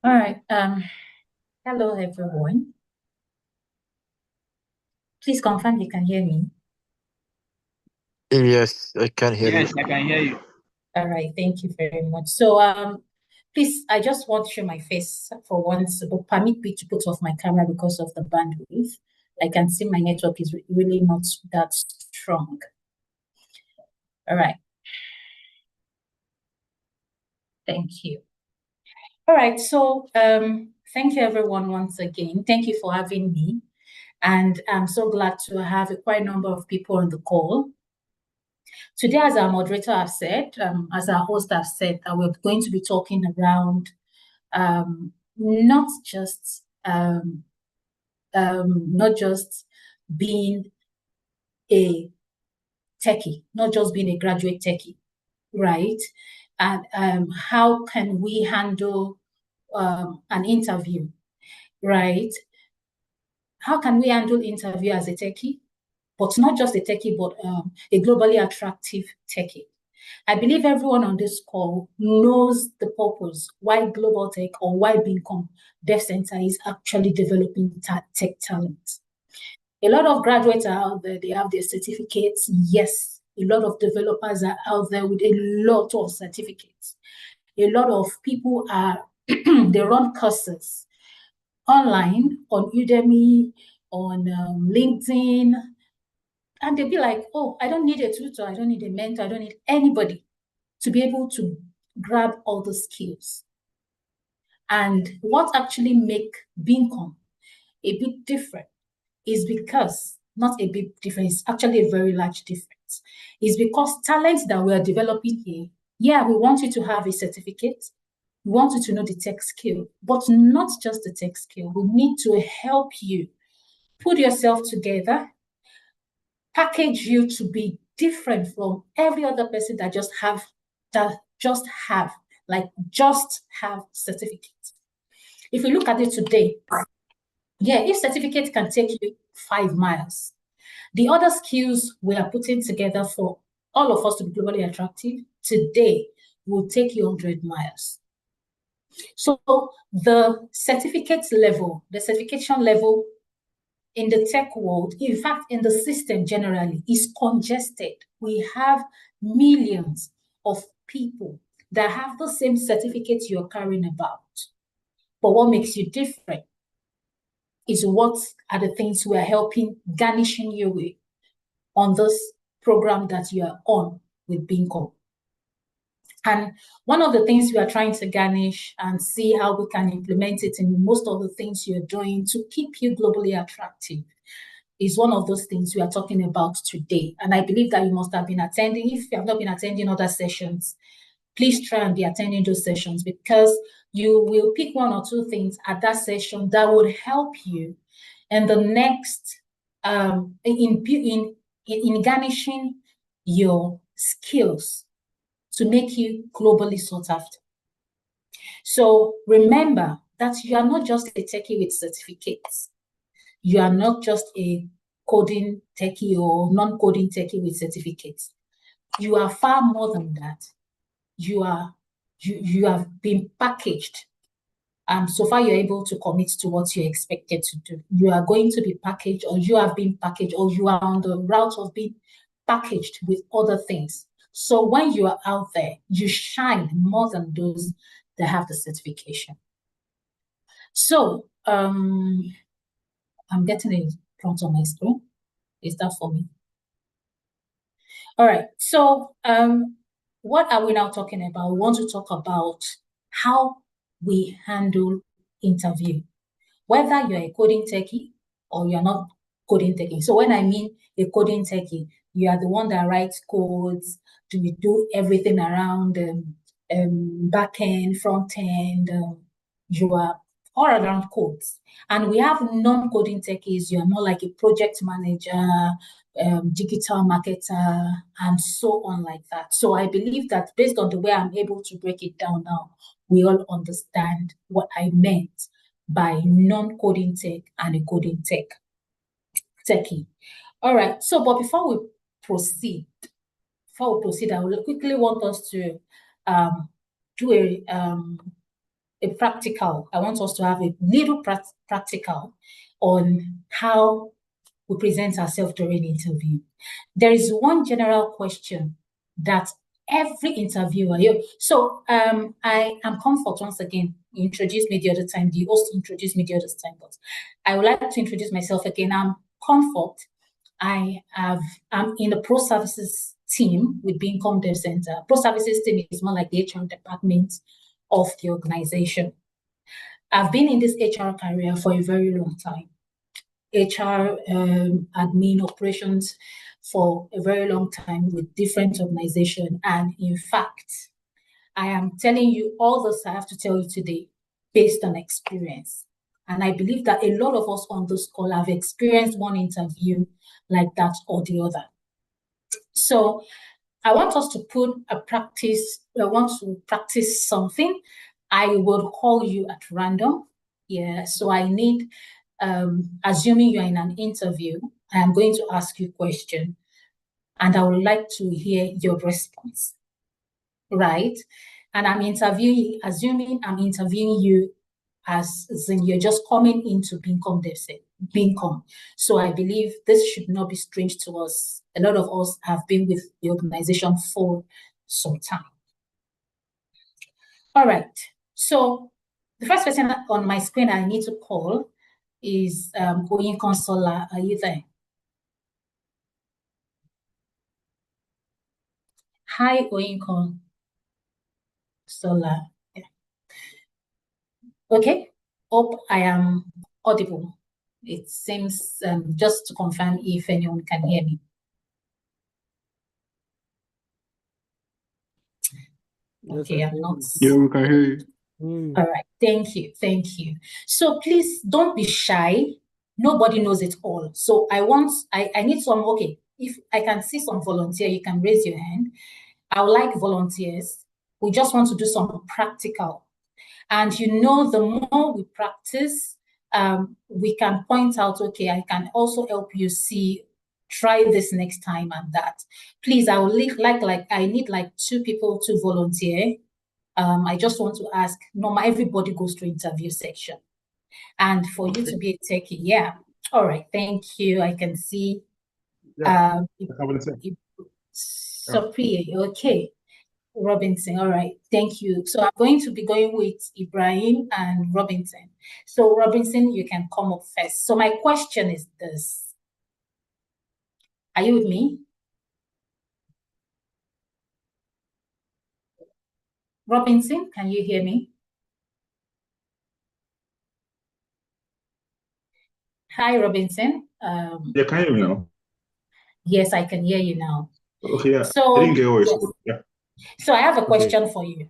All right. Hello, everyone. Please confirm you can hear me. Yes, I can hear you. Yes, I can hear you. All right. Thank you very much. So, please, I just want to show my face for once, but permit me to put off my camera because of the bandwidth. I can see my network is really not that strong. All right. Thank you. All right. So, thank you, everyone, once again. Thank you for having me. And I'm so glad to have a quite number of people on the call. Today, as our moderator has said, as our host has said, that we're going to be talking around not just being a techie, not just being a graduate techie, right? And how can we handle an interview, right? How can we handle interview as a techie? But not just a techie, but a globally attractive techie. I believe everyone on this call knows the purpose why Global Tech or why Bincom Dev Center is actually developing tech talent. A lot of graduates are out there, they have their certificates. Yes, a lot of developers are out there with a lot of certificates. A lot of people are, they run courses online on Udemy, on LinkedIn, and they'll be like, oh, I don't need a tutor, I don't need a mentor, I don't need anybody to be able to grab all the skills. And what actually make Bincom a bit different is because, not a bit different, it's actually a very large difference, is because talent that we are developing here, yeah, we want you to have a certificate, we want you to know the tech skill, but not just the tech skill. We need to help you put yourself together, package you to be different from every other person that just have certificates. If you look at it today, yeah, if certificate can take you 5 miles, the other skills we are putting together for all of us to be globally attractive today will take you 100 miles. So the certification level in the tech world, in fact, in the system generally, is congested. We have millions of people that have the same certificates you're carrying about. But what makes you different is what are the things we are helping garnishing you with on this program that you are on with Bincom. And one of the things we are trying to garnish and see how we can implement it in most of the things you're doing to keep you globally attractive is one of those things we are talking about today. And I believe that you must have been attending. If you have not been attending other sessions, please try and be attending those sessions, because you will pick one or two things at that session that would help you in the next, in garnishing your skills to make you globally sought after. So remember that you are not just a techie with certificates. You are not just a coding techie or non-coding techie with certificates. You are far more than that. You have been packaged. So far, you're able to commit to what you're expected to do. You are going to be packaged, or you have been packaged, or you are on the route of being packaged with other things. So when you are out there, you shine more than those that have the certification. So I'm getting it in front of my screen. Is that for me? All right. So what are we now talking about? We want to talk about how we handle interview, whether you're a coding techie or you're not coding techie. So when I mean a coding techie, you are the one that writes codes, you do everything around back end, front end, you are all around codes. And we have non-coding techies, you are more like a project manager, digital marketer, and so on like that. So I believe that based on the way I'm able to break it down now, we all understand what I meant by non-coding tech and a coding techie. All right. So, but before we proceed, I will quickly want us to do a practical. I want us to have a little practical on how we present ourselves during interview. There is one general question that every interviewer, so I am Comfort once again. You introduced me the other time, the host introduced me the other time, but I would like to introduce myself again. I'm Comfort. I'm in the pro services team with Beacom Dev Center. Pro services team is more like the HR department of the organization. I've been in this HR career for a very long time. HR admin operations for a very long time with different organizations. And in fact, I am telling you all this I have to tell you today based on experience. And I believe that a lot of us on this call have experienced one interview like that or the other. So I want us to I want to practice something. I will call you at random. Yeah, so I need, assuming you're in an interview, I am going to ask you a question and I would like to hear your response, right? And assuming I'm interviewing you as in you're just coming into Beacom. So I believe this should not be strange to us. A lot of us have been with the organization for some time. All right. So the first person on my screen I need to call is Oyinkon Sola. Are you there? Hi, Oyinkon Sola. Yeah. Okay. Hope I am audible. It seems just to confirm if anyone can hear me. Okay, I'm not. Yeah, we can hear you. All right, thank you. So please don't be shy. Nobody knows it all. So I need some, okay, if I can see some volunteer, you can raise your hand. I would like volunteers. We just want to do some practical. And the more we practice, we can point out, okay, I can also help you see, try this next time and that. Please, I would I need like 2 people to volunteer. I just want to ask, everybody goes through interview section. And for you to be a techie, yeah. All right, thank you. I can see. Yeah, Sophia, okay. Robinson, all right, thank you. So I'm going to be going with Ibrahim and Robinson. So Robinson, you can come up first. So my question is this. Are you with me? Robinson, can you hear me? Hi, Robinson. Yeah, can you hear me now? Yes, I can hear you now. Okay, yeah. So, I didn't get what you yes. said. Yeah. So I have a question for you.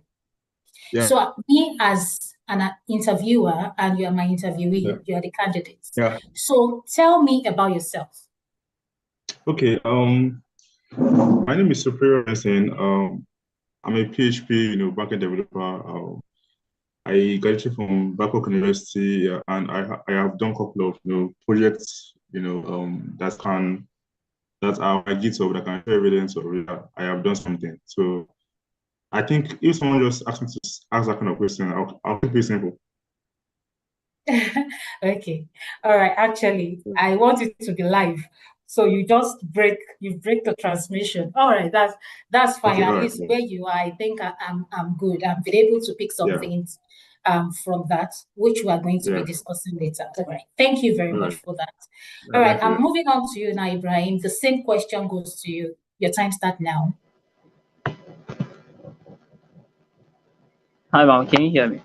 Yeah. So me as an interviewer and you are my interviewee, you are the candidate. Yeah. So tell me about yourself. Okay. My name is Superior Benson. I'm a PHP, backend developer. I graduated from Babcock University, and I have done a couple of projects, that are my GitHub that can show evidence of it. I have done something. So I think if someone just asks me to ask that kind of question, I'll keep it simple. Okay. All right. Actually, I want it to be live. So you break the transmission. All right, that's fine. Okay, At right, least where you are, I think I'm good. I've been able to pick some things from that, which we are going to be discussing later. All right. Thank you very much for that. All right, I'm moving on to you now, Ibrahim. The same question goes to you. Your time starts now. Hi, Mom. Can you hear me?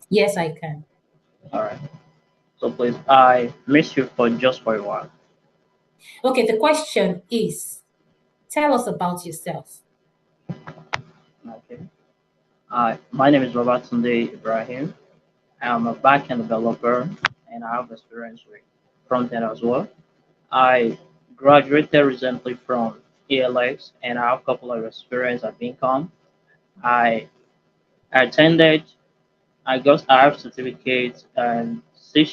Yes, I can. All right. So please, I miss you for a while. Okay, the question is, tell us about yourself. Okay. My name is Robatunde Ibrahim. I'm a backend developer and I have experience with frontend as well. I graduated recently from ELX and I have a couple of experience at Beacom. I attended, I have certificates and C#,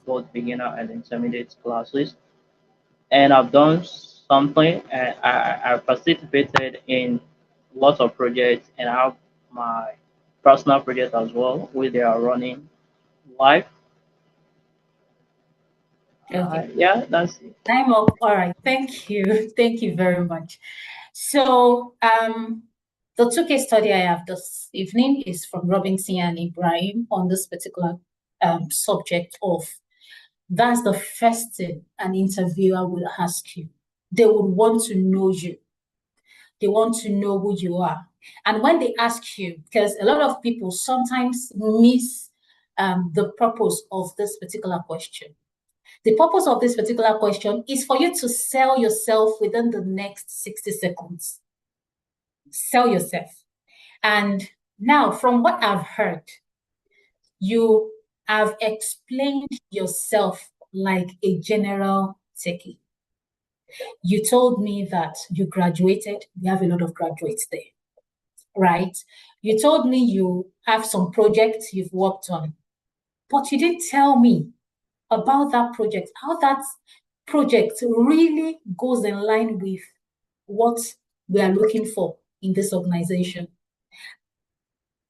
both beginner and intermediate classes. And I've done something. And I participated in lots of projects, and I have my personal project as well, where they are running live. Okay. Yeah, that's it. Time up. All right. Thank you. Thank you very much. So the two case study I have this evening is from Robinson and Ibrahim on this particular subject of that's the first thing an interviewer will ask you. They would want to know you. They want to know who you are. And when they ask you, because a lot of people sometimes miss the purpose of this particular question. The purpose of this particular question is for you to sell yourself within the next 60 seconds. Sell yourself. And now, from what I've heard, you have explained yourself like a general techie. You told me that you graduated. We have a lot of graduates there, right? You told me you have some projects you've worked on, but you didn't tell me about that project, how that project really goes in line with what we are looking for in this organization.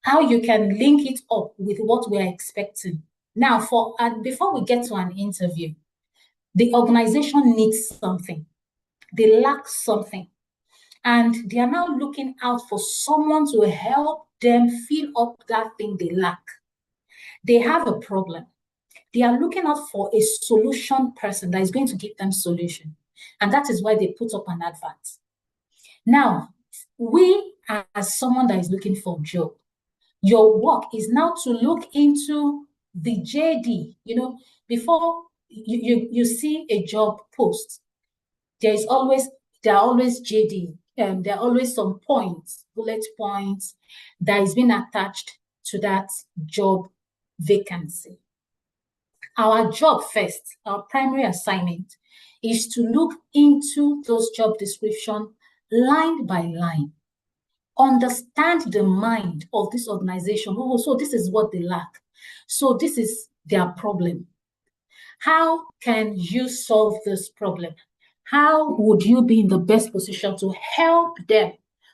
How you can link it up with what we're expecting. Now, before we get to an interview, the organization needs something. They lack something. And they are now looking out for someone to help them fill up that thing they lack. They have a problem. They are looking out for a solution person that is going to give them solution. And that is why they put up an advert. Now, we as someone that is looking for a job, your work is now to look into the JD. Before you see a job post, there are always JD. There are always some points, bullet points that is being attached to that job vacancy. Our job first, our primary assignment is to look into those job description line by line, understand the mind of this organization. Oh, so this is what they lack. So this is their problem. How can you solve this problem? How would you be in the best position to help them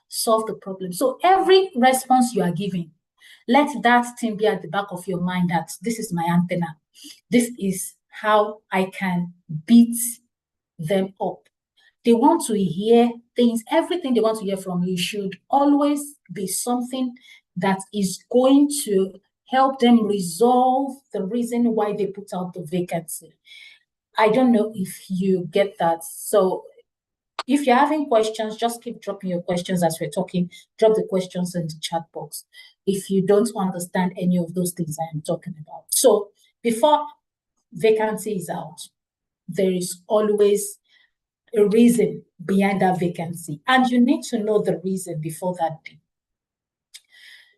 solve the problem? So every response you are giving, let that thing be at the back of your mind that this is my antenna. This is how I can beat them up. They want to hear things, everything they want to hear from you should always be something that is going to help them resolve the reason why they put out the vacancy. I don't know if you get that. So if you're having questions, just keep dropping your questions as we're talking. Drop the questions in the chat box if you don't understand any of those things I am talking about. So before vacancy is out, there is always a reason behind that vacancy. And you need to know the reason before that day.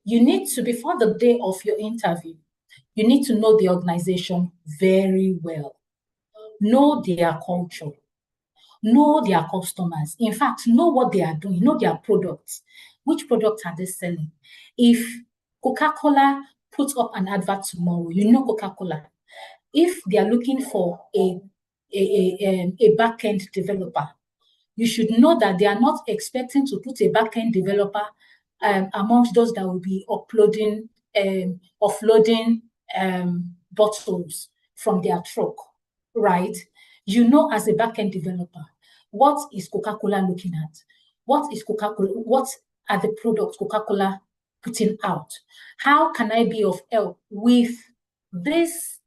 You need to, before the day of your interview, you need to know the organization very well. Know their culture. Know their customers. In fact, know what they are doing. Know their products. Which products are they selling? If Coca-Cola puts up an advert tomorrow, you know Coca-Cola. If they are looking for a back-end developer, you should know that they are not expecting to put a back-end developer amongst those that will be offloading bottles from their truck, right? You know, as a back-end developer, what is Coca-Cola looking at? What are the products Coca-Cola putting out? How can I be of help with these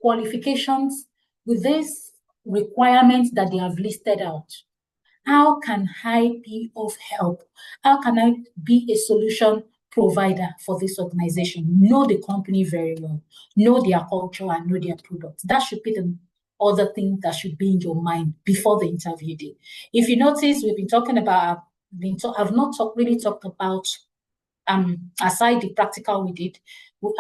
qualifications, with these requirements that they have listed out? How can I be of help? How can I be a solution provider for this organization? Know the company very well, know their culture and know their products. That should be the other thing that should be in your mind before the interview day. If you notice, we've been talking about, I've not really talked about, aside the practical we did,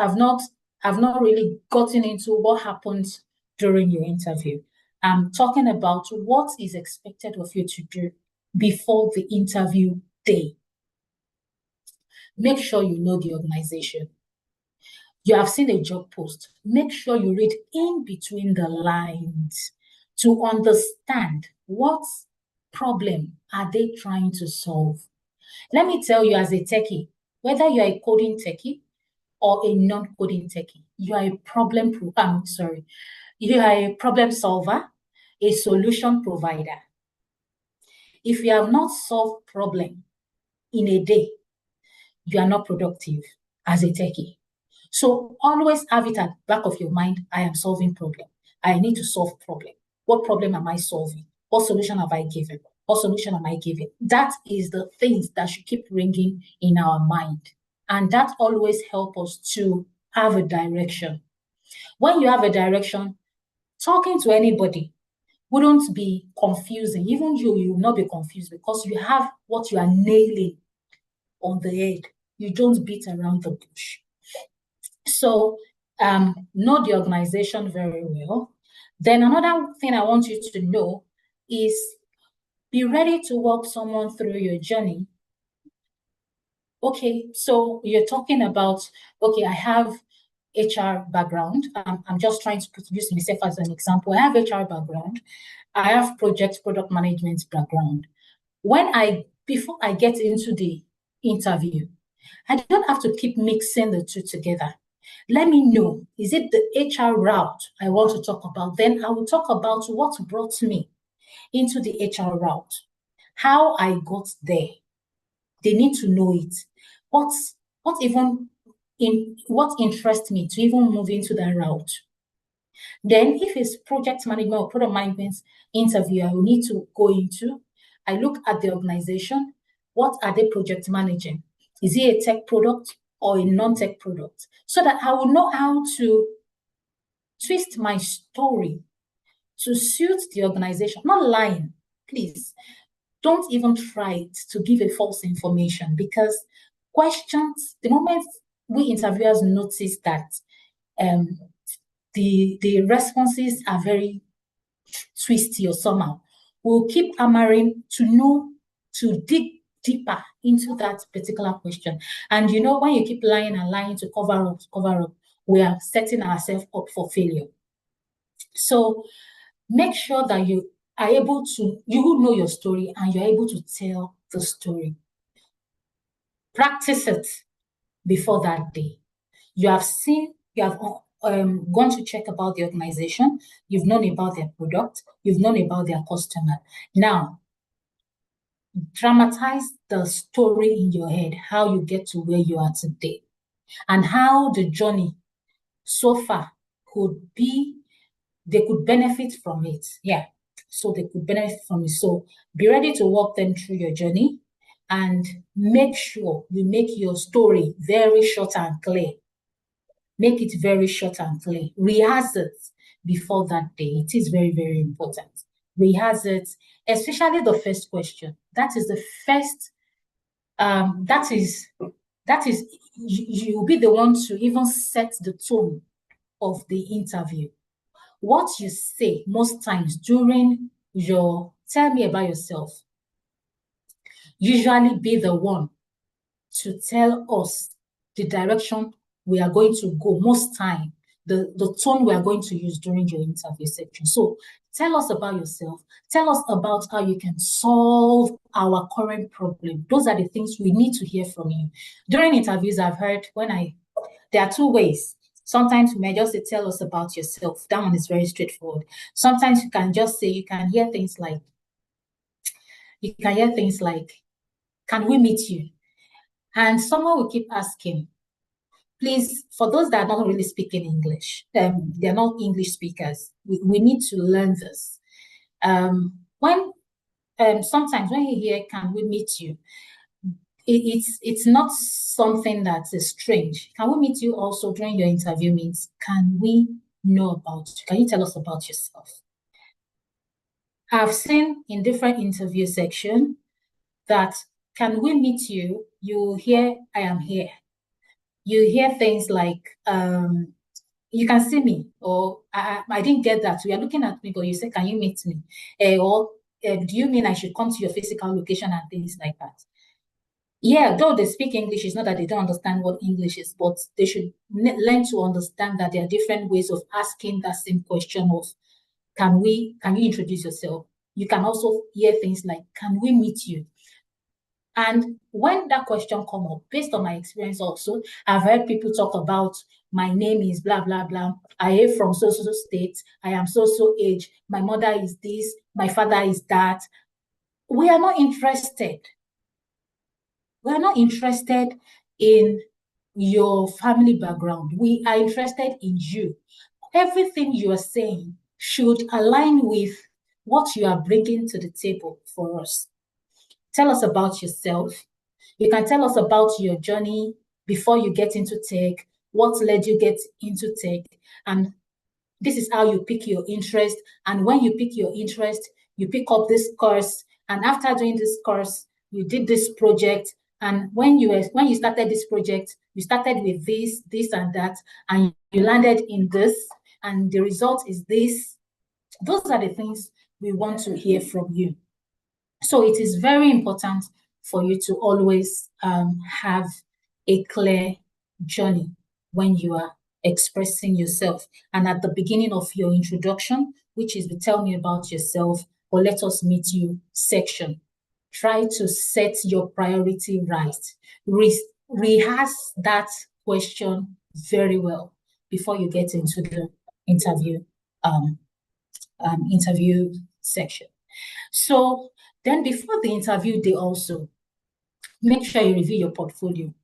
I've not really gotten into what happens during your interview. I'm talking about what is expected of you to do before the interview day. Make sure you know the organization. You have seen a job post. Make sure you read in between the lines to understand what problem are they trying to solve. Let me tell you, as a techie, whether you're a coding techie, or a non-coding techie. You are a you are a problem solver, a solution provider. If you have not solved problem in a day, you are not productive as a techie. So always have it at the back of your mind. I am solving problem. I need to solve problem. What problem am I solving? What solution have I given? What solution am I giving? That is the things that should keep ringing in our mind. And that always helps us to have a direction. When you have a direction, talking to anybody wouldn't be confusing. Even you will not be confused because you have what you are nailing on the head. You don't beat around the bush. So know the organization very well. Then another thing I want you to know is be ready to walk someone through your journey. Okay, so you're talking about, okay, I have HR background. I'm just trying to use myself as an example. I have HR background. I have product management background. Before I get into the interview, I don't have to keep mixing the two together. Let me know, is it the HR route I want to talk about? Then I will talk about what brought me into the HR route, how I got there. They need to know it. What interests me to even move into that route? Then if it's project management or product management interview, I will need to go into, I look at the organization. What are they project managing? Is it a tech product or a non-tech product? So that I will know how to twist my story to suit the organization. Not lying, please. Don't even try to give a false information, because questions, the moment we interviewers notice that the responses are very twisty or somehow, we'll keep hammering to dig deeper into that particular question. And when you keep lying and lying to cover up, we are setting ourselves up for failure. So make sure that you know your story and you're able to tell the story. Practice it before that day. You have gone to check about the organization, you've known about their product, you've known about their customer. Now, dramatize the story in your head, how you get to where you are today, and how the journey so far they could benefit from it. Yeah, so they could benefit from it. So be ready to walk them through your journey and make sure you make your story very short and clear. Make it very short and clear. Rehearse it before that day. It is very, very important. Rehearse it, especially the first question. That is the first, you'll be the one to even set the tone of the interview. What you say most times during your tell me about yourself, usually be the one to tell us the direction we are going to go most time, the tone we are going to use during your interview section. So tell us about yourself. Tell us about how you can solve our current problem. Those are the things we need to hear from you. During interviews, I've heard there are two ways. Sometimes you may just say, tell us about yourself. That one is very straightforward. Sometimes you can just say, you can hear things like, can we meet you? And someone will keep asking, please, for those that are not really speaking English, they're not English speakers, we need to learn this. Sometimes when you hear, can we meet you? It's not something that is strange. Can we meet you also during your interview means, can we know about you? Can you tell us about yourself? I've seen in different interview sections that, can we meet you? You hear, I am here. You hear things like, you can see me, or I didn't get that. You are looking at me, but you say, can you meet me? Do you mean I should come to your physical location and things like that? Yeah, though they speak English, it's not that they don't understand what English is, but they should learn to understand that there are different ways of asking that same question of, can you introduce yourself? You can also hear things like, can we meet you? And when that question come up, based on my experience also, I've heard people talk about my name is blah, blah, blah. I am from so state. I am so age. My mother is this. My father is that. We are not interested. We are not interested in your family background. We are interested in you. Everything you are saying should align with what you are bringing to the table for us. Tell us about yourself. You can tell us about your journey before you get into tech, what led you get into tech, and this is how you pick your interest. And when you pick your interest, you pick up this course. And after doing this course, you did this project. And when you started this project, you started with this, and that, and you landed in this, and the result is this. Those are the things we want to hear from you. So it is very important for you to always have a clear journey when you are expressing yourself. And at the beginning of your introduction, which is the tell me about yourself or let us meet you section, try to set your priority right. Rehearse that question very well before you get into the interview section. So then before the interview day also, make sure you review your portfolio.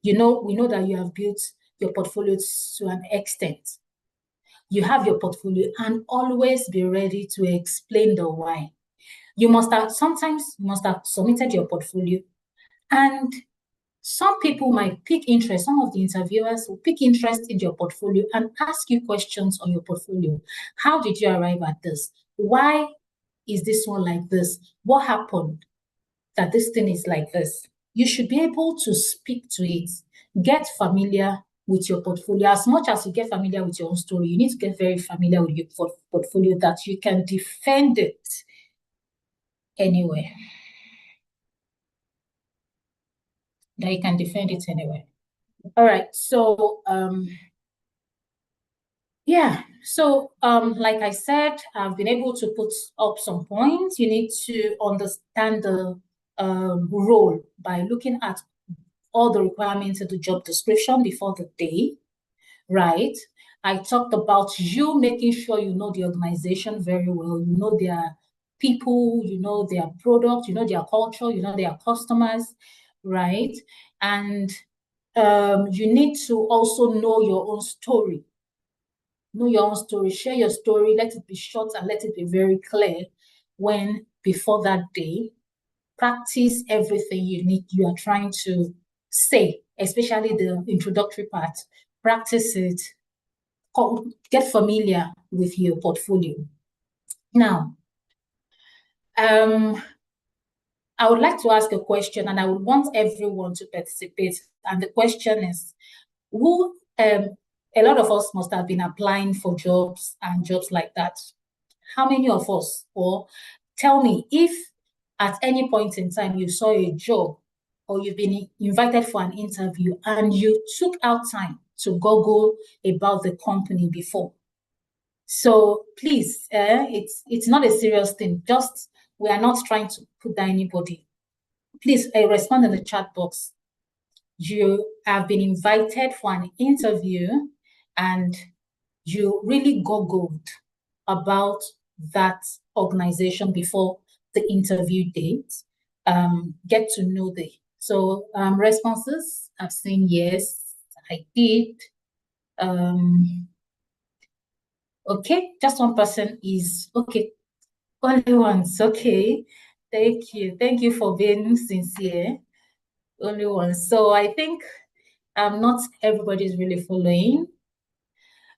We know that you have built your portfolio to an extent. You have your portfolio, and always be ready to explain the why. Sometimes you must have submitted your portfolio, and some people might pick interest, some of the interviewers will pick interest in your portfolio and ask you questions on your portfolio. How did you arrive at this? Why is this one like this? What happened that this thing is like this? You should be able to speak to it. Get familiar with your portfolio. As much as you get familiar with your own story, you need to get very familiar with your portfolio that you can defend it anywhere. That you can defend it anywhere. All right, so yeah, so like I said, I've been able to put up some points. You need to understand the role by looking at all the requirements of the job description before the day, right? I talked about you making sure you know the organization very well, you know their people, you know their product, you know their culture, you know their customers, right? And you need to also know your own story. Know your own story, share your story, let it be short and let it be very clear before that day. Practice everything you are trying to say, especially the introductory part. Practice it. Get familiar with your portfolio. Now, I would like to ask a question, and I would want everyone to participate. And the question is, a lot of us must have been applying for jobs and jobs like that. How many of us, or tell me if at any point in time you saw a job or you've been invited for an interview and you took out time to Google about the company before. So please, it's not a serious thing. Just, we are not trying to put down anybody. Please respond in the chat box. You have been invited for an interview and you really Googled about that organization before the interview date. Get to know the responses. I've seen yes, I did. Okay, just one person is okay. Only once, okay. Thank you for being sincere. Only once. So I think not everybody is really following.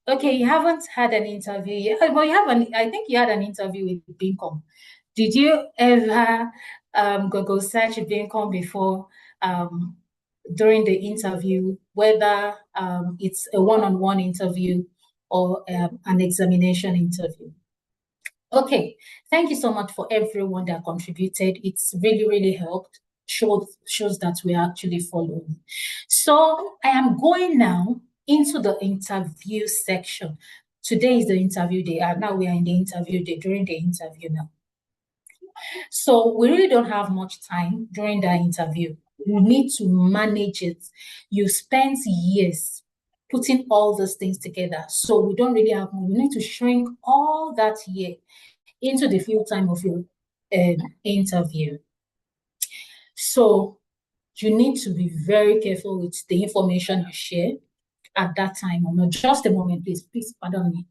Okay, you haven't had an interview yet. Well, I think you had an interview with Bincom. Did you ever Google search Bincom before during the interview, whether it's a one-on-one interview or an examination interview? Okay, thank you so much for everyone that contributed. It's really, really helped. Shows that we are actually following. So I am going now into the interview section. Today is the interview day, and now we are in the interview day, during the interview now. So we really don't have much time during that interview. You need to manage it. You spent years putting all those things together. So we don't really have, we need to shrink all that year into the few time of your interview. So you need to be very careful with the information you share at that time. Or not just a moment, please pardon me.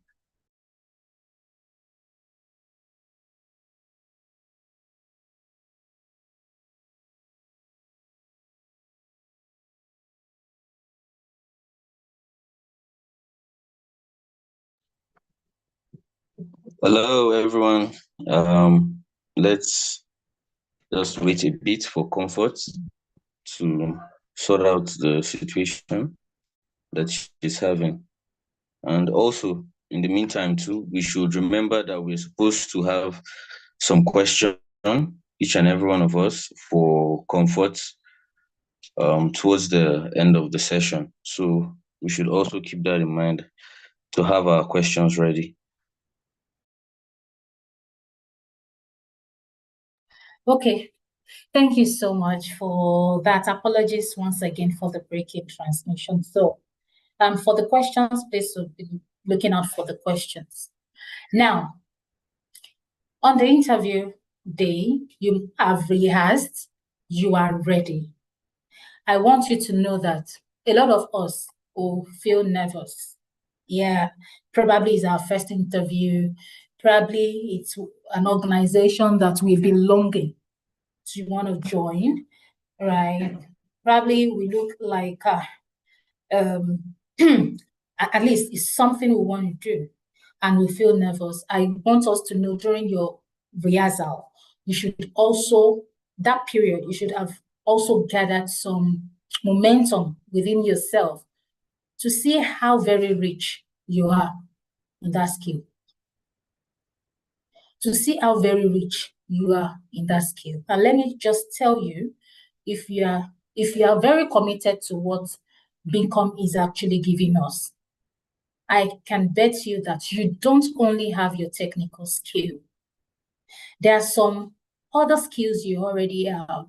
Hello, everyone. Let's just wait a bit for comfort to sort out the situation that she's having. And also, in the meantime, too, we should remember that we're supposed to have some question, each and every one of us, for comfort towards the end of the session. So we should also keep that in mind to have our questions ready. Okay, thank you so much for that. Apologies once again for the breaking transmission. So, for the questions, please be looking out for the questions. Now, on the interview day, you have rehearsed, you are ready. I want you to know that a lot of us will feel nervous. Yeah, probably it's our first interview. Probably it's an organization that we've been longing to want to join, right? Probably we look like, at least it's something we want to do and we feel nervous. I want us to know during your rehearsal, you should also, that period, you should have also gathered some momentum within yourself to see how very rich you are in that skill. To see how very rich you are in that skill. And let me just tell you, if you are very committed to what Bincom is actually giving us, I can bet you that you don't only have your technical skill. There are some other skills you already have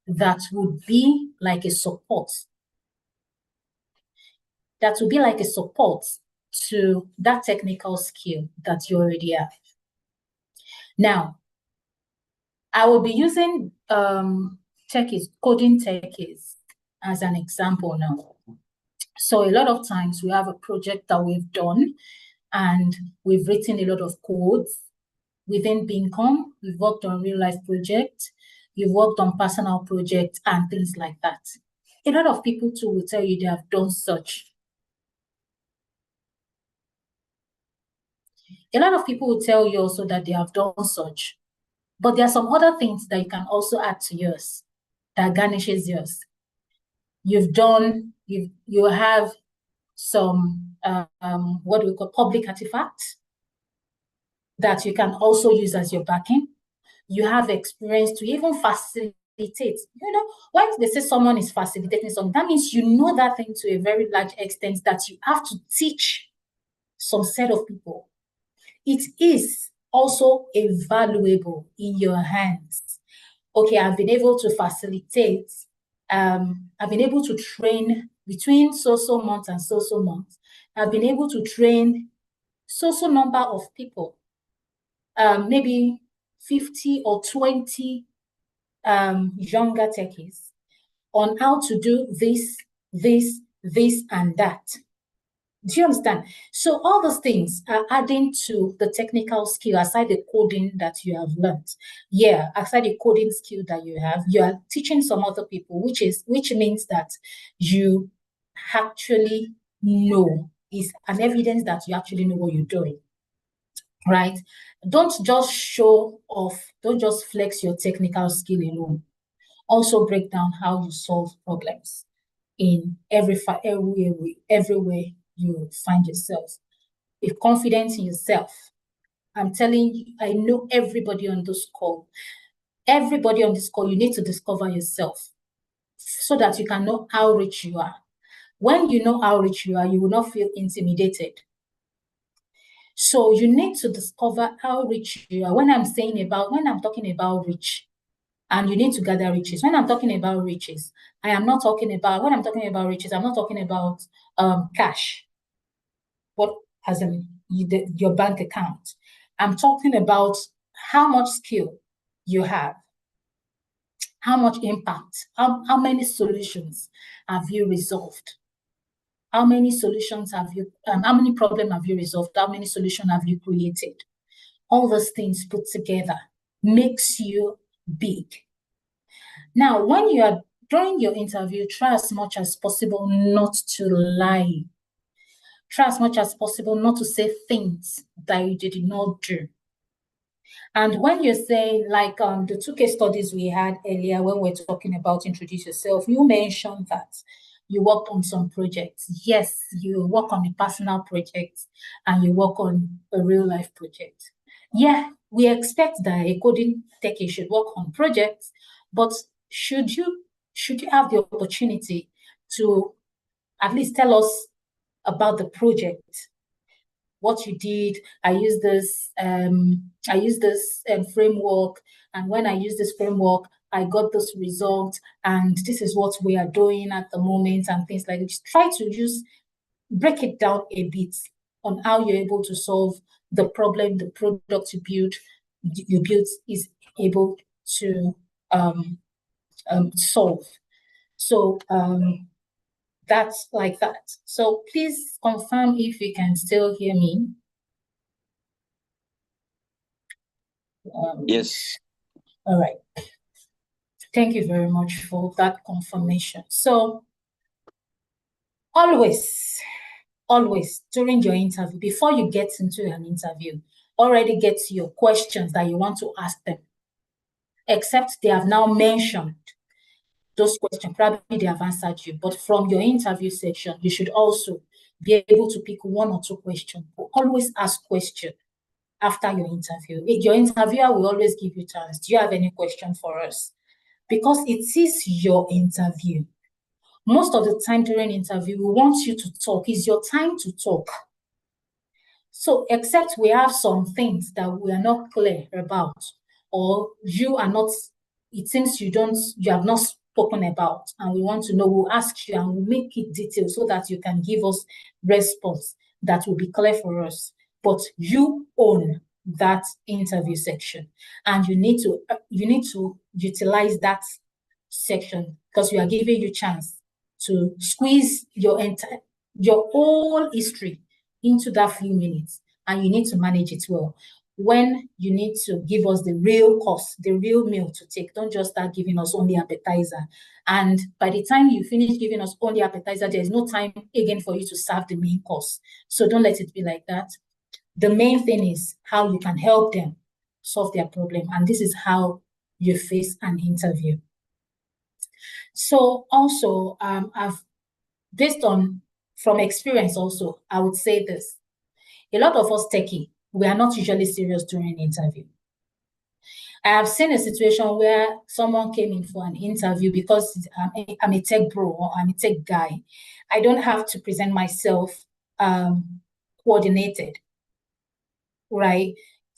that would be like a support. That would be like a support to that technical skill that you already have. Now, I will be using coding techies as an example now. So a lot of times we have a project that we've done and we've written a lot of codes within Bincom. We've worked on real life projects, you've worked on personal projects and things like that. A lot of people too will tell you they have done such. A lot of people will tell you also that they have done such. But there are some other things that you can also add to yours that garnishes yours. You've done, you have some, what do we call, public artifacts that you can also use as your backing. You have experience to even facilitate. You know, when they say someone is facilitating something, that means you know that thing to a very large extent that you have to teach some set of people. It is also valuable in your hands. Okay, I've been able to facilitate, I've been able to train between so months and so months. I've been able to train so number of people, maybe 50 or 20 younger techies on how to do this, and that. Do you understand? So all those things are adding to the technical skill aside the coding that you have learned. Yeah, aside the coding skill that you are teaching some other people, which means that you actually know, is an evidence that you actually know what you're doing. Right? Don't just show off, don't just flex your technical skill alone. Also break down how you solve problems in everywhere you find yourself. Be confident in yourself. I'm telling you, I know everybody on this call. Everybody on this call, you need to discover yourself so that you can know how rich you are. When you know how rich you are, you will not feel intimidated. So you need to discover how rich you are. When I'm talking about rich, and you need to gather riches. When I'm talking about riches, when I'm talking about riches, I'm not talking about cash, what as in your bank account. I'm talking about how much skill you have, how much impact, how many solutions have you resolved? How many solutions have you, how many problems have you resolved? How many solutions have you created? All those things put together makes you big. Now, when you are during your interview, try as much as possible not to lie. Try as much as possible not to say things that you did not do. And when you're saying, like the 2 case studies we had earlier, when we're talking about introduce yourself, you mentioned that you work on some projects. Yes, you work on a personal project and you work on a real life project. Yeah, we expect that a coding techie should work on projects, but should you have the opportunity to at least tell us about the project, what you did? I use this framework, and when I use this framework, I got this result, and this is what we are doing at the moment, and things like this. Try to break it down a bit on how you're able to solve the problem the product you built is able to solve. So that's like that. So please confirm if you can still hear me. Yes. All right. Thank you very much for that confirmation. So always during your interview, before you get into an interview, already get your questions that you want to ask them, except they have now mentioned those questions. Probably they have answered you, but from your interview section, you should also be able to pick 1 or 2 questions. Always ask questions after your interview. Your interviewer will always give you chance. Do you have any question for us? Because it is your interview. Most of the time during interview, we want you to talk. It's your time to talk. So except we have some things that we are not clear about, or you are not, it seems you have not spoken about, and we want to know, we'll ask you and we'll make it detailed so that you can give us response that will be clear for us. But you own that interview section, and you need to utilize that section, because we are giving you chance to squeeze your whole history into that few minutes, and you need to manage it well. When you need to give us the real course, the real meal to take, don't just start giving us only appetizer. And by the time you finish giving us only appetizer, there's no time again for you to serve the main course. So don't let it be like that. The main thing is how you can help them solve their problem. And this is how you face an interview. So also, from experience also, I would say this. A lot of us techie, we are not usually serious during an interview. I have seen a situation where someone came in for an interview because I'm a tech bro or I'm a tech guy. I don't have to present myself coordinated, right?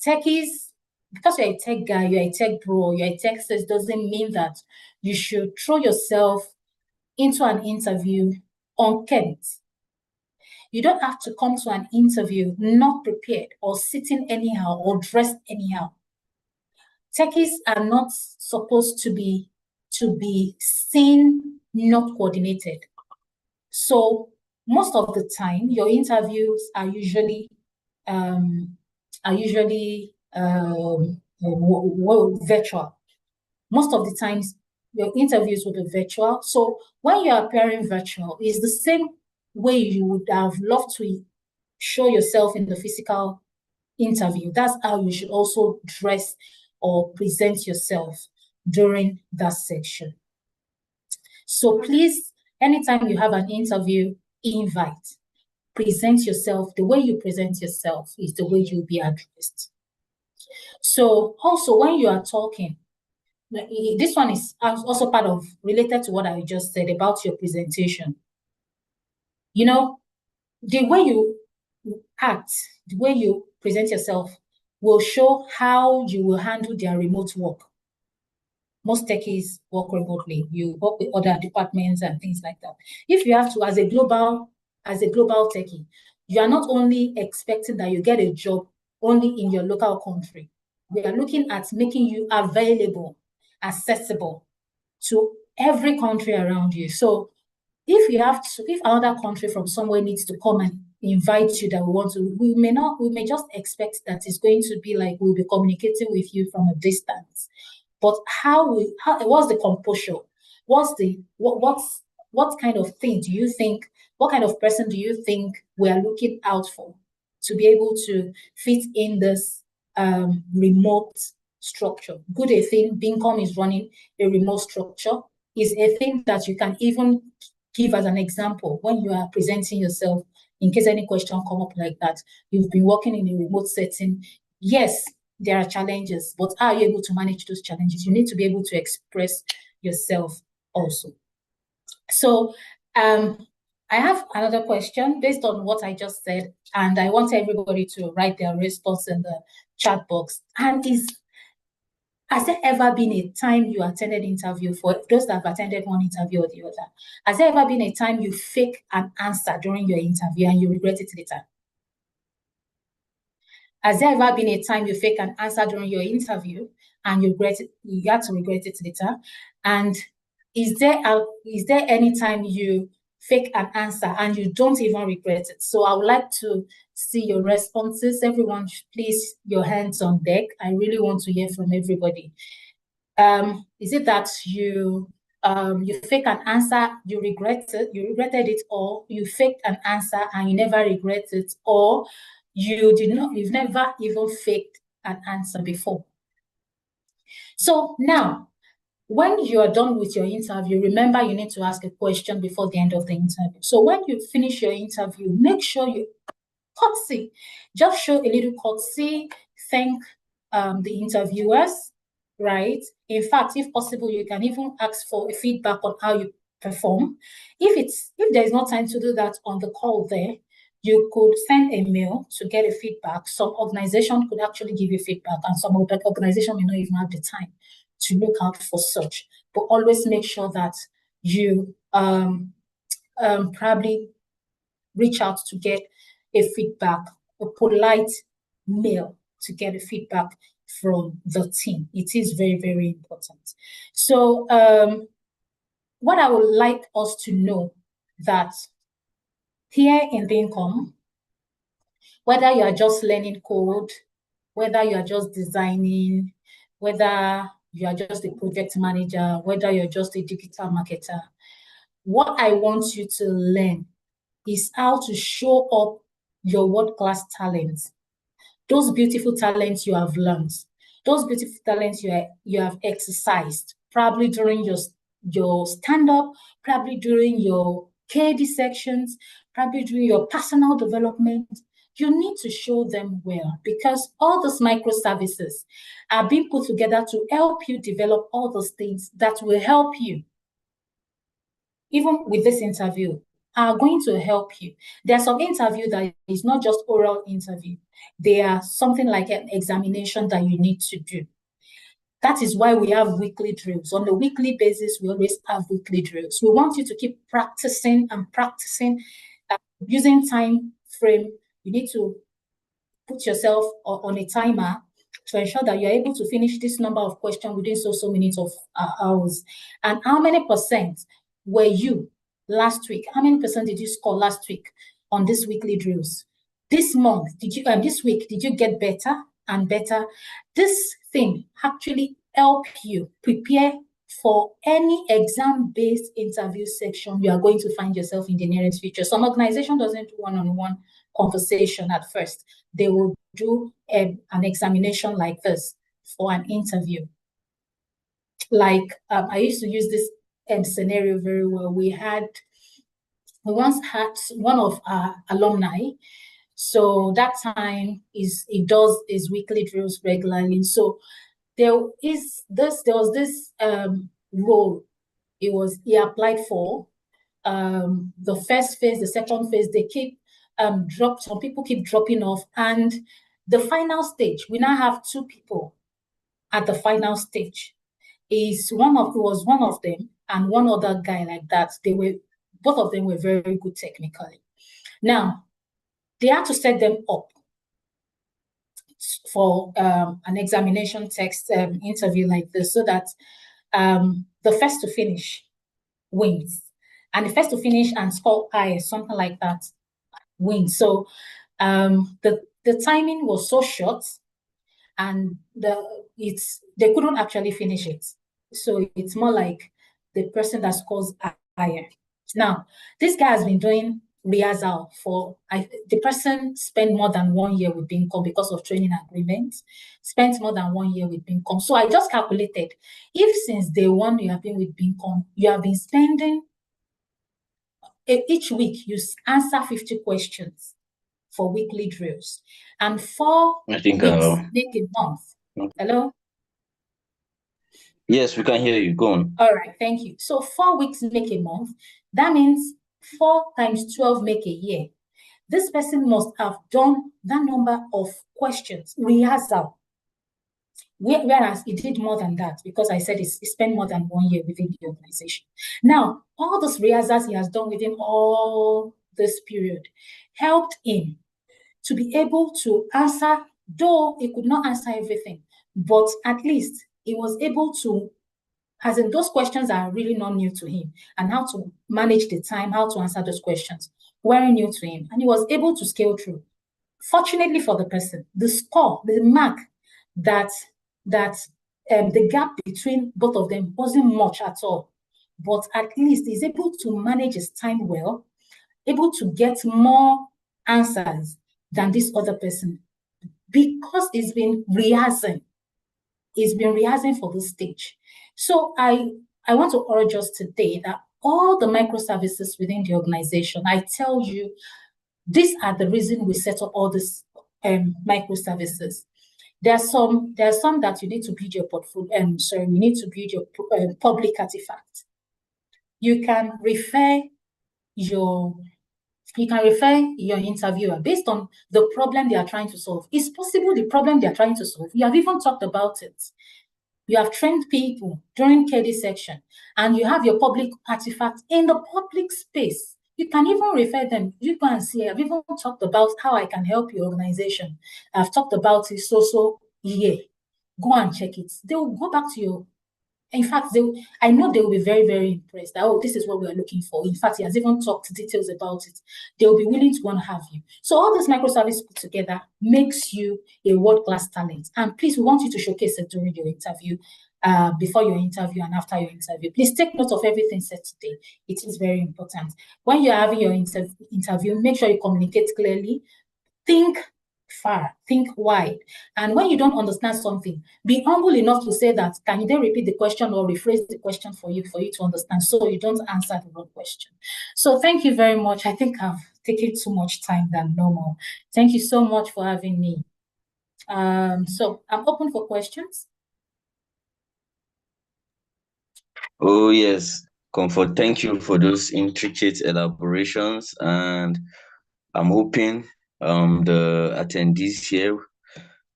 Techies, because you're a tech guy, you're a tech bro, you're a tech sis, doesn't mean that you should throw yourself into an interview unkempt. You don't have to come to an interview not prepared or sitting anyhow or dressed anyhow. Techies are not supposed to be seen not coordinated. So most of the time, your interviews are usually virtual. Most of the times, your interviews will be virtual. So when you're appearing virtual, it's the same way you would have loved to show yourself in the physical interview. That's how you should also dress or present yourself during that section. So please, anytime you have an interview invite, present yourself. The way you present yourself is the way you'll be addressed. So also when you are talking, this one is also related to what I just said about your presentation. You know, the way act, the way you present yourself will show how you will handle their remote work. Most techies work remotely. You work with other departments and things like that. If you have to, as a global techie, you are not only expecting that you get a job only in your local country. We are looking at making you available, accessible to every country around you. So if another country from somewhere needs to come and invite you that we may just expect that it's going to be like we'll be communicating with you from a distance. But what's the composure? What kind of thing do you think, what kind of person do you think we are looking out for to be able to fit in this remote structure? Good a thing, Bincom is running a remote structure, is a thing that you can even give as an example when you are presenting yourself, in case any question come up like that. You've been working in a remote setting. Yes, there are challenges, but how are you able to manage those challenges? You need to be able to express yourself also. So I have another question based on what I just said, and I want everybody to write their response in the chat box. And has there ever been a time you attended interview, for those that have attended one interview or the other? Has there ever been a time you fake an answer during your interview and you regret it later? Has there ever been a time you fake an answer during your interview and you had to regret it later? And is there any time you fake an answer and you don't even regret it? So I would like to see your responses. Everyone, please, your hands on deck. I really want to hear from everybody. Is it that you fake an answer, you regretted it, or you faked an answer and you never regret it, or you've never even faked an answer before? So now, when you are done with your interview, remember you need to ask a question before the end of the interview. So when you finish your interview, make sure you courtesy, just show a little courtesy, thank the interviewers, right? In fact, if possible, you can even ask for a feedback on how you perform. If there is no time to do that on the call there, you could send a mail to get a feedback. Some organization could actually give you feedback, and some organization may not even have the time to look out for such. But always make sure that you probably reach out to get a feedback, a polite mail to get a feedback from the team. It is very, very important. So what I would like us to know that here in Bincom, whether you are just learning code, whether you are just designing, whether you are just a project manager, whether you're just a digital marketer, what I want you to learn is how to show up your world-class talents. Those beautiful talents you have learned, those beautiful talents you have exercised, probably during your stand-up, probably during your KD sections, probably during your personal development. You need to show them well, because all those microservices are being put together to help you develop all those things that will help you. Even with this interview, are going to help you. There's some interview that is not just oral interview. They are something like an examination that you need to do. That is why we have weekly drills. On a weekly basis, we always have weekly drills. We want you to keep practicing and practicing. Using time frame, you need to put yourself on a timer to ensure that you're able to finish this number of questions within so minutes of hours. And how many percent were you last week? How many percent did you score last week on this weekly drills? This month, this week, did you get better and better? This thing actually help you prepare for any exam-based interview section you are going to find yourself in the nearest future. Some organization doesn't do one-on-one conversation at first. They will do an examination like this for an interview. Like I used to use this scenario very well. We once had one of our alumni. So that time he does his weekly drills regularly. So there was this role he applied for. The first phase, the second phase, they keep some people keep dropping off, and the final stage, we now have 2 people at the final stage. It was one of them and one other guy like that. Both of them were very good technically. Now, they had to set them up for an examination text interview like this, so that the first to finish wins. And the first to finish and score higher, something like that, wins. So the timing was so short, and they couldn't actually finish it. So it's more like the person that scores higher. Now, this guy has been doing rehearsal the person spent more than 1 year with Bincom because of training agreements, spent more than 1 year with Bincom. So I just calculated, if since day one you have been with Bincom, you have been spending, each week you answer 50 questions for weekly drills, and 4 I think weeks make a month. Hello? Yes, we can hear you. Go on. All right, thank you. So 4 weeks make a month. That means 4 times 12 make a year. This person must have done that number of questions, rehearsal. Whereas he did more than that, because I said he spent more than 1 year within the organization. Now, all those rehearsals he has done within all this period helped him to be able to answer, though he could not answer everything, but at least he was able to, as in those questions are really not new to him, and how to manage the time, how to answer those questions weren't new to him, and he was able to scale through. Fortunately for the person, the score, the mark that the gap between both of them wasn't much at all, but at least he's able to manage his time well, able to get more answers than this other person, because he's been rehearsing. He's been rehearsing for this stage. So I want to urge us today that all the microservices within the organization, I tell you, these are the reason we set up all these microservices. There are some that you need to build your portfolio. You need to build your public artifact. You can refer your interviewer based on the problem they are trying to solve. It's possible the problem they are trying to solve, you have even talked about it. You have trained people during KD section, and you have your public artifact in the public space. You can even refer them. You can see, I've even talked about how I can help your organization. I've talked about it here. Go and check it. They will go back to you. In fact, I know they will be very, very impressed that, oh, this is what we are looking for. In fact, he has even talked details about it. They will be willing to want to have you. So all this microservice put together makes you a world-class talent. And please, we want you to showcase it during your interview, before your interview and after your interview. Please take note of everything said today. It is very important. When you're having your interview, make sure you communicate clearly. Think far, think wide. And when you don't understand something, be humble enough to say that, can you then repeat the question or rephrase the question for you to understand, so you don't answer the wrong question. So thank you very much. I think I've taken too much time than normal. Thank you so much for having me. So I'm open for questions. Oh, yes, Comfort. Thank you for those intricate elaborations, and I'm hoping the attendees here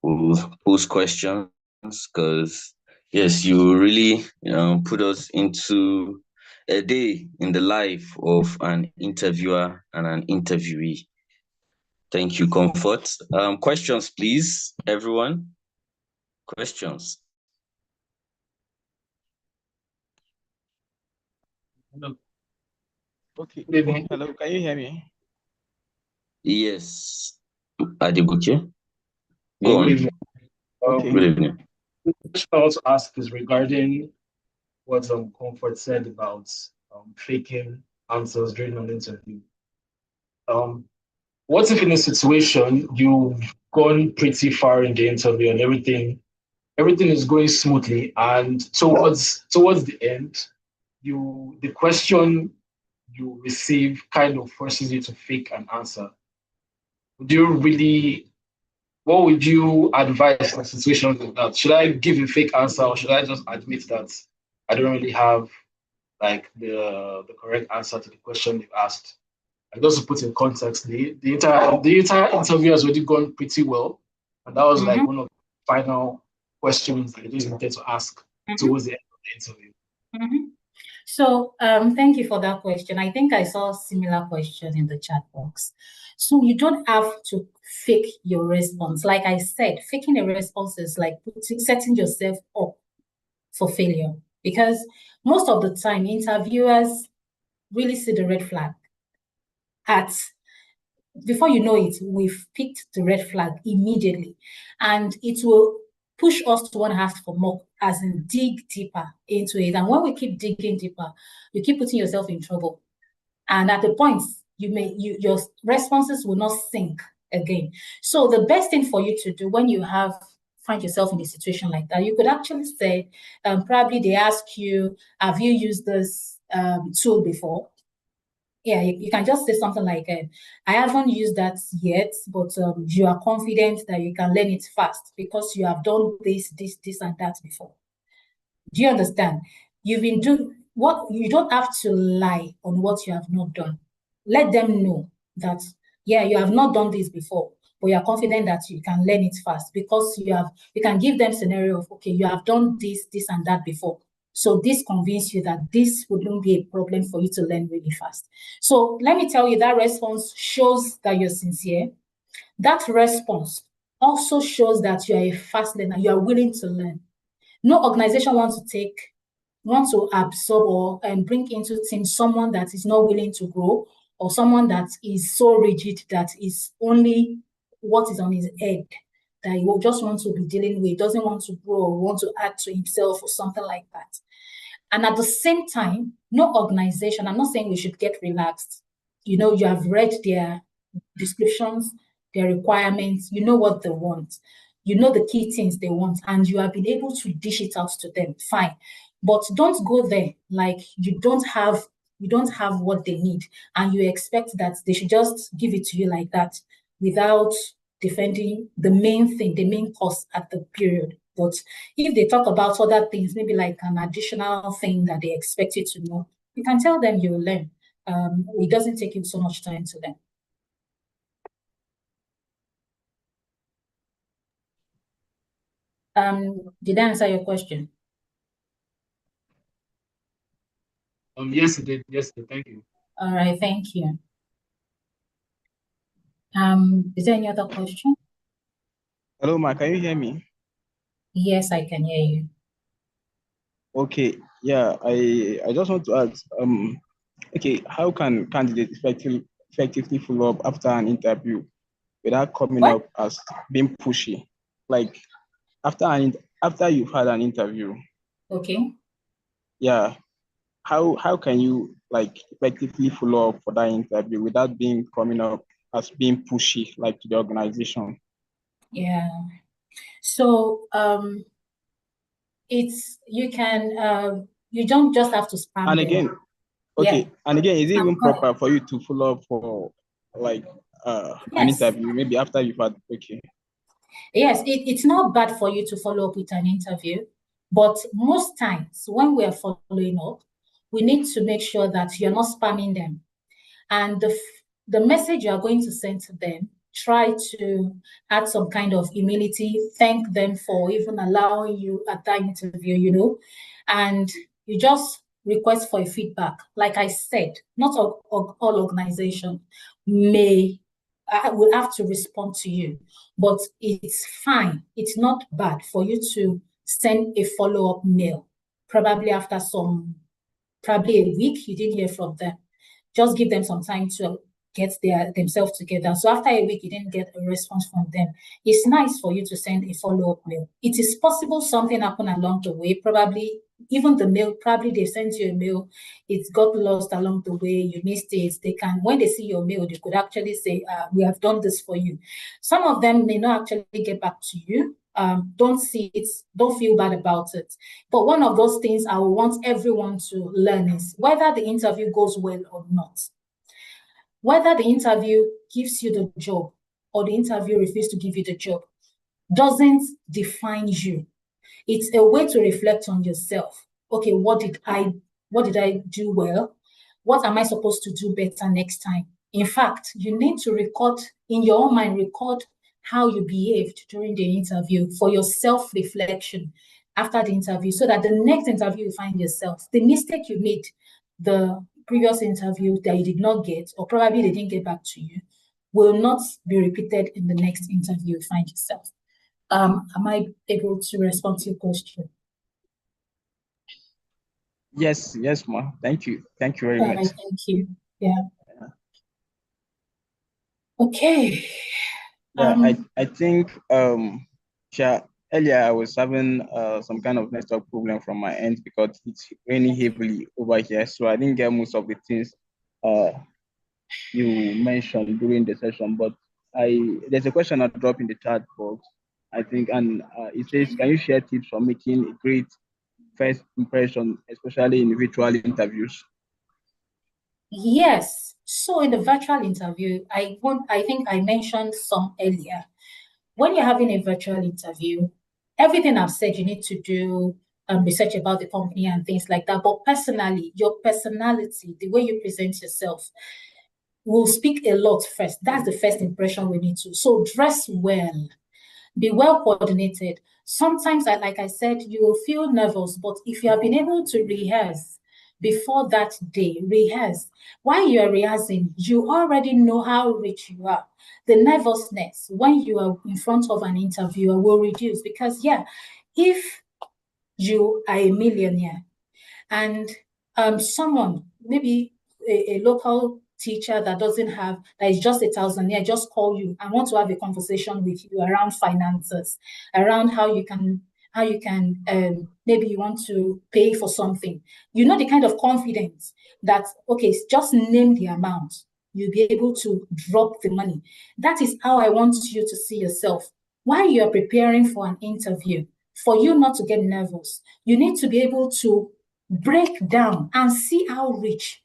will pose questions, because yes, you really put us into a day in the life of an interviewer and an interviewee. Thank you, Comfort. Questions, please, everyone. Questions. Hello. Okay. Hello. Can you hear me? Yes, Adibuke. Go on. Okay. Good evening. The question I want to ask is regarding what Comfort said about faking answers during an interview. What if in a situation you've gone pretty far in the interview and everything is going smoothly, and towards the end, the question you receive kind of forces you to fake an answer? What would you advise in a situation like that? Should I give a fake answer, or should I just admit that I don't really have like the correct answer to the question you've asked? just to put in context, the entire interview has already gone pretty well, and that was like one of the final questions that I just wanted to ask towards the end of the interview. So thank you for that question. I think I saw a similar question in the chat box. So you don't have to fake your response. Like I said, faking a response is like setting yourself up for failure, because most of the time interviewers really see the red flag before you know it, we've picked the red flag immediately, and it will push us to want to ask for more, as in dig deeper into it. And when we keep digging deeper, you keep putting yourself in trouble. And at the point, your responses will not sink again. So the best thing for you to do when you find yourself in a situation like that, you could actually say, probably they ask you, have you used this tool before? Yeah, you can just say something like, I haven't used that yet, but you are confident that you can learn it fast because you have done this, and that before. Do you understand? You've been doing what you don't have to lie on what you have not done. Let them know that, yeah, you have not done this before, but you're confident that you can learn it fast because you can give them scenario of, okay, you have done this, and that before. So this convinces you that this wouldn't be a problem for you to learn really fast. So let me tell you, that response shows that you're sincere. That response also shows that you're a fast learner, you are willing to learn. No organization wants to absorb and bring into team someone that is not willing to grow, or someone that is so rigid that is only what is on his head, that he will just want to be dealing with, doesn't want to grow or want to add to himself or something like that. And at the same time, no organization, I'm not saying we should get relaxed. You have read their descriptions, their requirements, you know what they want, you know the key things they want, and you have been able to dish it out to them, fine. But don't go there like you don't have what they need, and you expect that they should just give it to you like that without defending the main thing, the main cause at the period. But if they talk about other things, maybe like an additional thing that they expect you to know, you can tell them you will learn. It doesn't take you so much time to learn. Did I answer your question? Yes, it did. Yes, it did. Thank you. All right, thank you. Is there any other question? Hello, Ma, can you hear me? Yes, I can hear you. Okay, yeah, I just want to ask, okay, how can candidates effectively follow up after an interview without coming up as being pushy? Like after you've had an interview, Okay. yeah, how can you like effectively follow up for that interview without coming up as being pushy like to the organization? Yeah. So you don't just have to spam And them. again, okay, Yeah. and again, is it even proper for you to follow up for like an interview maybe after you've had Yes, it's not bad for you to follow up with an interview, but most times when we're following up, we need to make sure that you're not spamming them. And the message you are going to send to them, try to add some kind of humility, thank them for even allowing you at that interview, and you just request for a feedback. Like I said, not all organizations will have to respond to you, but it's fine. It's not bad for you to send a follow-up mail, probably after probably a week you didn't hear from them. Just give them some time to get themselves together. So after a week, you didn't get a response from them. It's nice for you to send a follow-up mail. It is possible something happened along the way. Probably even the mail, probably they sent you a mail, it got lost along the way, you missed it. When they see your mail, they could actually say, we have done this for you. Some of them may not actually get back to you. Don't see it, don't feel bad about it. But one of those things I want everyone to learn is whether the interview goes well or not, whether the interview gives you the job or the interview refuses to give you the job, doesn't define you. It's a way to reflect on yourself. Okay, what did I do well? What am I supposed to do better next time? In fact, you need to record, in your own mind, record how you behaved during the interview for your self-reflection after the interview, so that the next interview you find yourself, the mistake you made the previous interview that you did not get, or probably they didn't get back to you, will not be repeated in the next interview you find yourself. Am I able to respond to your question? Yes, ma. Thank you. Thank you very much. Thank you. Yeah. Okay. Yeah, I think earlier I was having some kind of network problem from my end because it's raining heavily over here, so I didn't get most of the things you mentioned during the session. But there's a question I dropped in the chat box, I think, and it says, can you share tips for making a great first impression, especially in virtual interviews? Yes. So in the virtual interview, I think I mentioned some earlier. When you're having a virtual interview, everything I've said, you need to do research about the company and things like that. But personally, your personality, the way you present yourself, will speak a lot first. That's the first impression we need to. So dress well, be well coordinated. Sometimes, like I said, you will feel nervous, but if you have been able to rehearse before that day, rehearse. While you are rehearsing, you already know how rich you are. The nervousness when you are in front of an interviewer will reduce, because, yeah, if you are a millionaire and someone, maybe a local teacher that is just 1,000, just call you and want to have a conversation with you around finances, around how you can maybe you want to pay for something. You know, the kind of confidence that, okay, just name the amount, you'll be able to drop the money. That is how I want you to see yourself while you're preparing for an interview. For you not to get nervous, you need to be able to break down and see how rich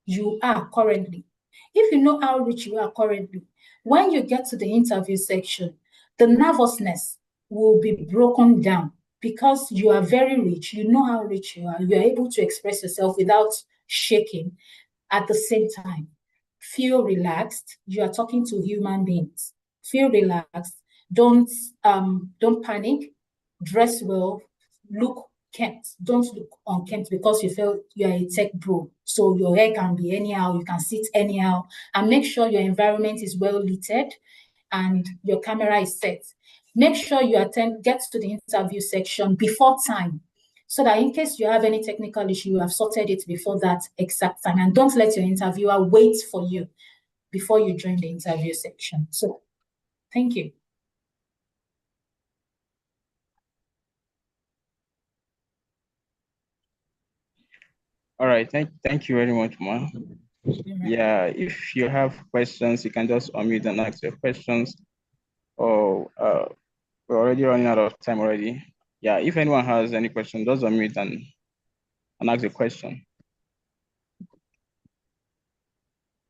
you are currently. If you know how rich you are currently, when you get to the interview section, the nervousness will be broken down because you are very rich. You know how rich you are. You are able to express yourself without shaking. At the same time, feel relaxed. You are talking to human beings. Feel relaxed. Don't panic. Dress well. Look kept. Don't look unkempt because you feel you are a tech bro. So your hair can be anyhow, you can sit anyhow, and make sure your environment is well lit and your camera is set. Make sure you get to the interview section before time, so that in case you have any technical issue, you have sorted it before that exact time. And don't let your interviewer wait for you before you join the interview section. So, thank you. All right, thank you very much, Ma. Yeah, if you have questions, you can just unmute and ask your questions. Or we're already running out of time already. Yeah, if anyone has any question, just unmute and ask the question.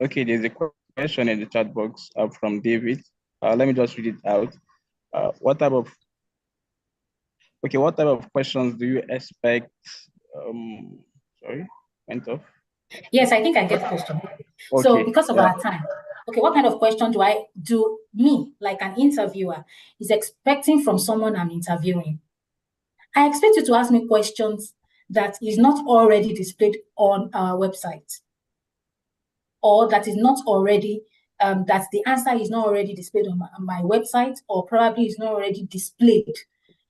Okay, there's a question in the chat box from David. Let me just read it out. What type of questions do you expect? Sorry, went off. Yes, I think I get the question. Okay, so because of our time, okay, what kind of question do me, like an interviewer, is expecting from someone I'm interviewing? I expect you to ask me questions that is not already displayed on our website, or that is not already, that the answer is not already displayed on my website, or probably is not already displayed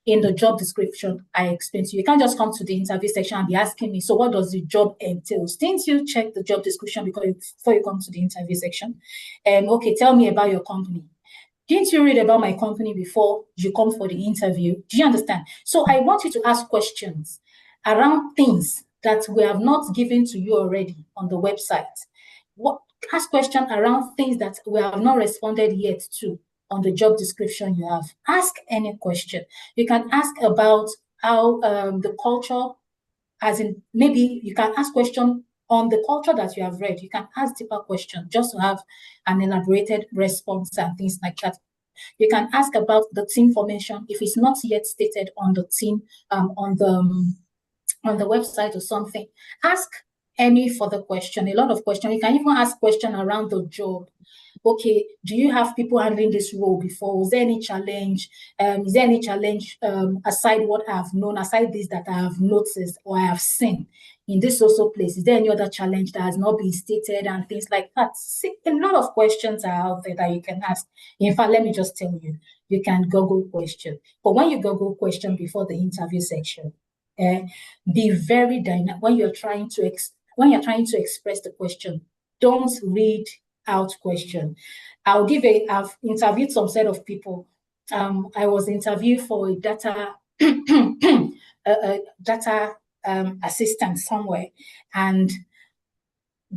in the job description I explained to you. You can't just come to the interview section and be asking me, so what does the job entail? Didn't you check the job description before you come to the interview section? Okay, tell me about your company. Didn't you read about my company before you come for the interview? Do you understand? So I want you to ask questions around things that we have not given to you already on the website. Ask questions around things that we have not responded yet to on the job description you have. Ask any question. You can ask about how the culture, as in maybe you can ask question on the culture that you have read. You can ask deeper questions just to have an elaborated response and things like that. You can ask about the team formation if it's not yet stated on the team on the website or something. Ask any further question, a lot of questions. You can even ask questions around the job. Okay, do you have people handling this role before? Was there any challenge? Is there any challenge aside what I've known, aside this that I have noticed or I have seen in this also place? Is there any other challenge that has not been stated and things like that? See, a lot of questions are out there that you can ask. In fact, let me just tell you, you can Google question. But when you Google question before the interview section, be very dynamic when you're trying to express the question. Don't read out question. I've interviewed some set of people. I was interviewed for a data data assistant somewhere, and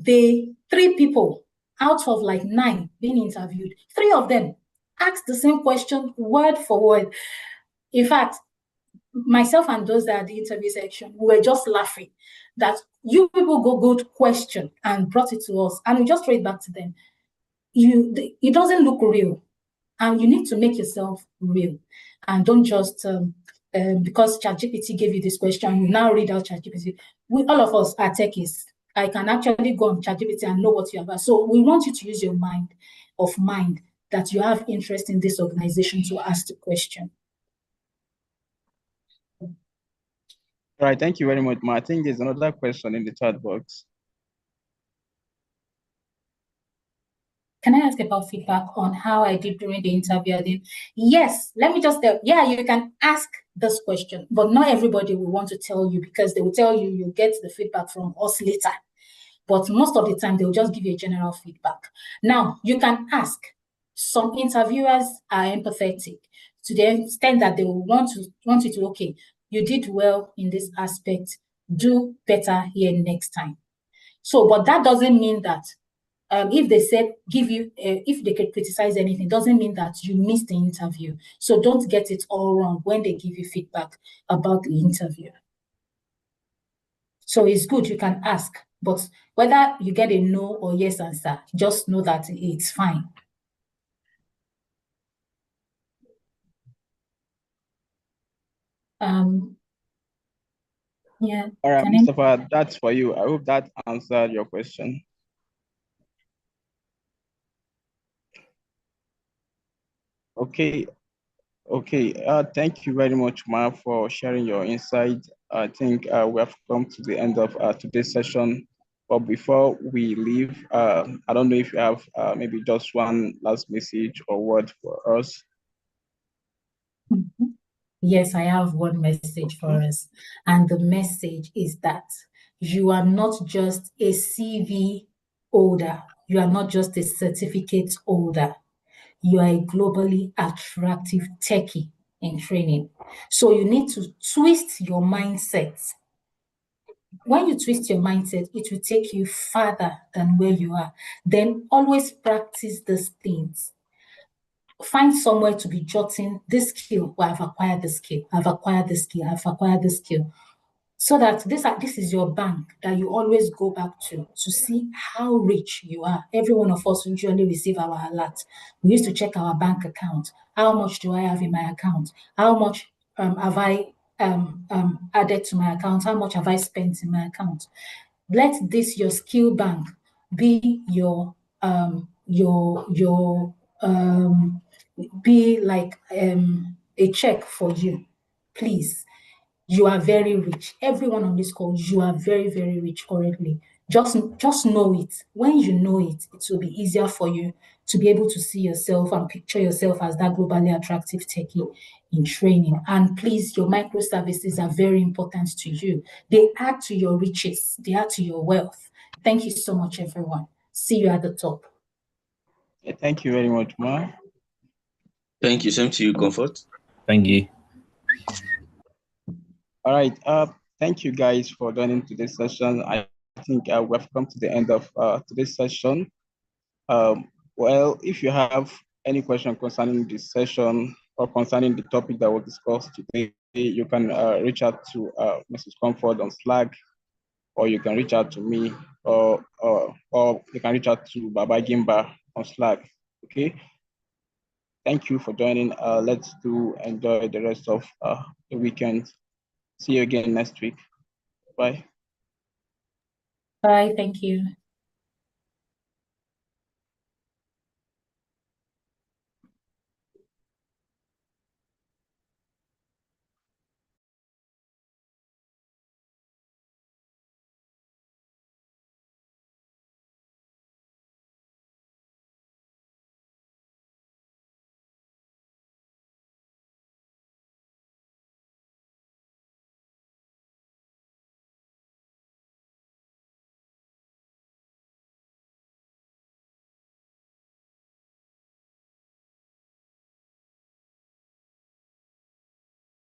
three people out of like 9 being interviewed, 3 of them asked the same question word for word. In fact, myself and those that are the interview section, we were just laughing that you people go good question and brought it to us, and we just throw it back to them. It doesn't look real, and you need to make yourself real, and don't just because ChatGPT gave you this question, you now read out ChatGPT. All of us are techies. I can actually go on ChatGPT and know what you have. So we want you to use your mind that you have interest in this organization to ask the question. All right, thank you very much, Ma. I think there's another question in the chat box. Can I ask about feedback on how I did during the interview? Yes, let me just tell, yeah, you can ask this question, but not everybody will want to tell you, because they will tell you you get the feedback from us later. But most of the time, they will just give you a general feedback. Now, you can ask. Some interviewers are empathetic to the extent that they will want you to, okay, you did well in this aspect, do better here next time. So, but that doesn't mean that if they said if they could criticize anything, doesn't mean that you missed the interview. So don't get it all wrong when they give you feedback about the interview. So it's good, you can ask, but whether you get a no or yes answer, just know that it's fine. Yeah. All right, Mustafa, that's for you. I hope that answered your question. Okay. Thank you very much, Ma, for sharing your insight. I think we have come to the end of today's session. But before we leave, I don't know if you have maybe just one last message or word for us. Mm-hmm. Yes, I have one message for us. And the message is that you are not just a CV holder. You are not just a certificate holder. You are a globally attractive techie in training. So you need to twist your mindset. When you twist your mindset, it will take you farther than where you are. Then always practice these things. Find somewhere to be jotting this skill. Well, I've acquired this skill. I've acquired this skill. I've acquired this skill. So that this is your bank that you always go back to see how rich you are. Every one of us usually receive our alert. We used to check our bank account. How much do I have in my account? How much have I added to my account? How much have I spent in my account? Let this your skill bank be be like a check for you, please. You are very rich. Everyone on this call, you are very, very rich currently. Just know it. When you know it, it will be easier for you to be able to see yourself and picture yourself as that globally attractive techie in training. And please, your microservices are very important to you. They add to your riches. They add to your wealth. Thank you so much, everyone. See you at the top. Thank you very much, Ma. Thank you. Same to you, Comfort. Thank you. All right. Thank you guys for joining today's session. I think we have come to the end of today's session. Well, if you have any question concerning this session or concerning the topic that was discussed today, you can reach out to Mrs. Comfort on Slack, or you can reach out to me, or you can reach out to Baba Gimba on Slack. Okay. Thank you for joining. Let's enjoy the rest of the weekend. See you again next week. Bye. Bye. Thank you.